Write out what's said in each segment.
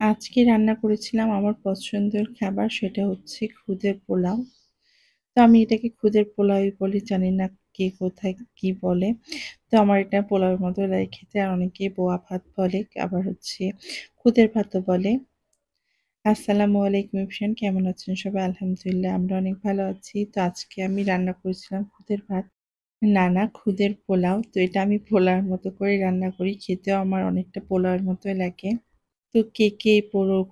আজকে রান্না করেছিলাম আমার পছন্দের খাবার, সেটা হচ্ছে খুদের পোলাও। তো আমি এটাকে খুদের পোলাওই বলি, জানি না কে কোথায় কি বলে। তো আমার এটা পোলাওয়ের মতো লাগে খেতে। আর অনেকে বোয়া ভাত বলে, আবার হচ্ছে খুদের ভাতও বলে। আসসালামু আলাইকুম এভরিওয়ান, কেমন আছেন সবাই? আলহামদুলিল্লাহ আমরা অনেক ভালো আছি। তো আজকে আমি রান্না করেছিলাম খুদের ভাত। না, না, খুদের পোলাও। তো এটা আমি পোলাওর মতো করে রান্না করি। খেতেও আমার অনেকটা পোলাওয়ের মতোই লাগে। তো কে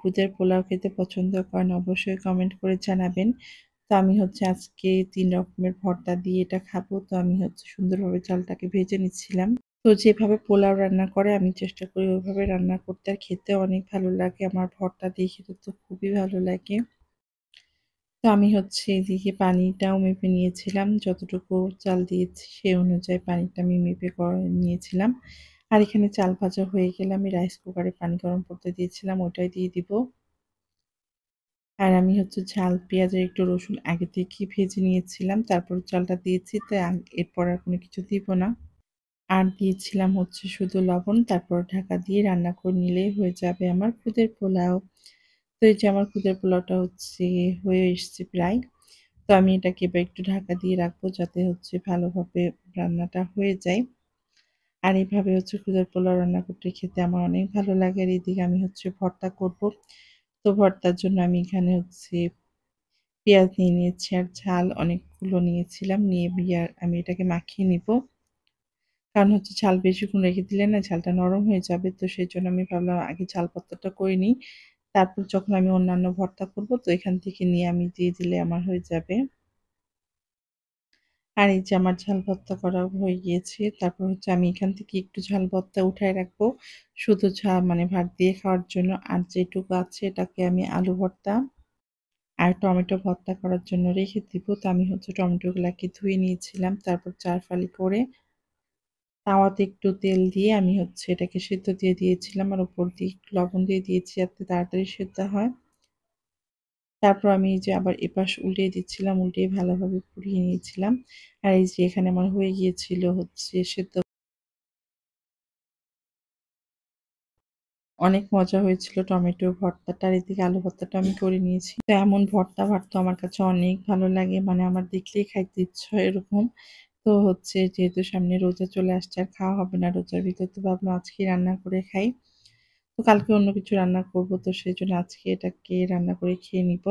খুদের পোলাও খেতে পছন্দ করেন অবশ্যই কমেন্ট করে জানাবেন। তো আমি হচ্ছে আজকে ৩ রকমের ভর্তা দিয়ে এটা খাবো। তো আমি হচ্ছে সুন্দরভাবে চালটাকে ভেজে নিচ্ছিলাম। তো যেভাবে পোলাও রান্না করে আমি চেষ্টা করি ওইভাবে রান্না করতে। আর খেতেও অনেক ভালো লাগে। আমার ভর্তা দিয়ে খেতে তো খুবই ভালো লাগে। তো আমি হচ্ছে এদিকে পানিটাও মেপে নিয়েছিলাম। যতটুকু চাল দিয়েছি সেই অনুযায়ী পানিটা আমি মেপে নিয়েছিলাম। আর এখানে চাল ভাজা হয়ে গেলে আমি রাইস কুকারে পানি গরম করতে দিয়েছিলাম, ওটাই দিয়ে দিব। আর আমি হচ্ছে ঝাল পেঁয়াজ আর একটু রসুন আগে থেকেই ভেজে নিয়েছিলাম। তারপর চালটা দিয়েছি। তাই এরপর আর কোনো কিছু দিব না। আর দিয়েছিলাম হচ্ছে শুধু লবণ। তারপর ঢাকা দিয়ে রান্না করে নিলেই হয়ে যাবে আমার খুদের পোলাও। তো এই যে আমার খুদের পোলাওটা হচ্ছে হয়ে এসছে প্রায়। তো আমি এটাকে এবার একটু ঢাকা দিয়ে রাখবো যাতে হচ্ছে ভালোভাবে রান্নাটা হয়ে যায়। আর এইভাবে হচ্ছে খুদের পোলাও রান্না করতে খেতে আমার অনেক ভালো লাগে। আর এদিকে আমি হচ্ছে ভর্তা করব। তো ভর্তার জন্য আমি এখানে হচ্ছে পেঁয়াজ নিয়ে নিয়েছি আর ঝাল অনেকগুলো নিয়েছিলাম। নিয়ে আমি এটাকে মাখিয়ে নিব। কারণ হচ্ছে ঝাল বেশিক্ষণ রেখে দিলে না ঝালটা নরম হয়ে যাবে। তো সেজন্য আমি ভাবলাম আগে ঝাল ভর্তাটা করে নিই। তারপর যখন আমি অন্যান্য ভর্তা করব তো এখান থেকে নিয়ে আমি দিয়ে দিলে আমার হয়ে যাবে। আর এই যে আমার ঝাল ভর্তা করা হয়ে গিয়েছে। তারপর হচ্ছে আমি এখান থেকে একটু ঝাল ভর্তা উঠায় রাখবো। শুধু মানে ভাত দিয়ে খাওয়ার জন্য। আর যেটুকু আছে এটাকে আমি আলু ভর্তা আর টমেটো ভর্তা করার জন্য রেখে দিব। তো আমি হচ্ছে টমেটোগুলাকে ধুয়ে নিয়েছিলাম। তারপর ৪ ফালি করে তাওয়াতে একটু তেল দিয়ে আমি হচ্ছে এটাকে সিদ্ধ দিয়ে দিয়েছিলাম। আর উপর দিয়ে একটু লবণ দিয়ে দিয়েছি যাতে তাড়াতাড়ি সিদ্ধ হয়। তারপর আমি এই যে আবার এপাশ উল্টিয়ে দিচ্ছিলাম, উল্টিয়ে ভালোভাবে পুড়িয়ে নিয়েছিলাম। আর এই যে এখানে আমার হয়ে গিয়েছিল হচ্ছে সেদ্ধ। অনেক মজা হয়েছিল টমেটো ভর্তাটা। আর এদিকে আলু ভর্তাটা আমি করে নিয়েছি। তো এমন ভর্তা তো আমার কাছে অনেক ভালো লাগে। মানে আমার দেখলেই খাইতে ইচ্ছা হয় এরকম। তো হচ্ছে যেহেতু সামনে রোজা চলে আসছে আর খাওয়া হবে না রোজার ভিতর, তো ভাবলাম আজকেই রান্না করে খাই। তো কালকে অন্য কিছু রান্না করব, তো সেজন্য আজকে এটাকে রান্না করে খেয়ে নিব।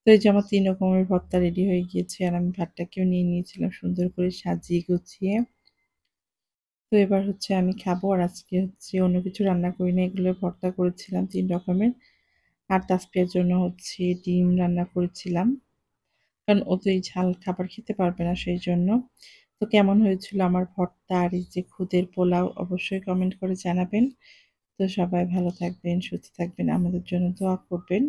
তো এই যে আমার ৩ রকমের ভর্তা রেডি হয়ে গিয়েছে। আর আমি ভাতটাকেও নিয়ে নিয়েছিলাম সুন্দর করে সাজিয়ে গুছিয়ে। তো এবার হচ্ছে আমি খাবো। আর আজকে হচ্ছে অন্য কিছু রান্না করিনি, এগুলো ভর্তা করেছিলাম ৩ রকমের। আর তাসফিয়ার জন্য হচ্ছে ডিম রান্না করেছিলাম। কারণ ও তো এই ঝাল খাবার খেতে পারবে না সেইজন্য। তো কেমন হয়েছিল আমার ভর্তা আর এই যে খুদের পোলাও অবশ্যই কমেন্ট করে জানাবেন। তো সবাই ভালো থাকবেন, সুস্থ থাকবেন, আমাদের জন্য দোয়া করবেন।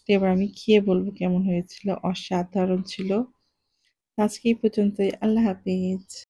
তো এবার আমি খেয়ে বলব কেমন হয়েছিল। অসাধারণ ছিল। আজকে এই পর্যন্তই। আল্লাহ হাফেজ।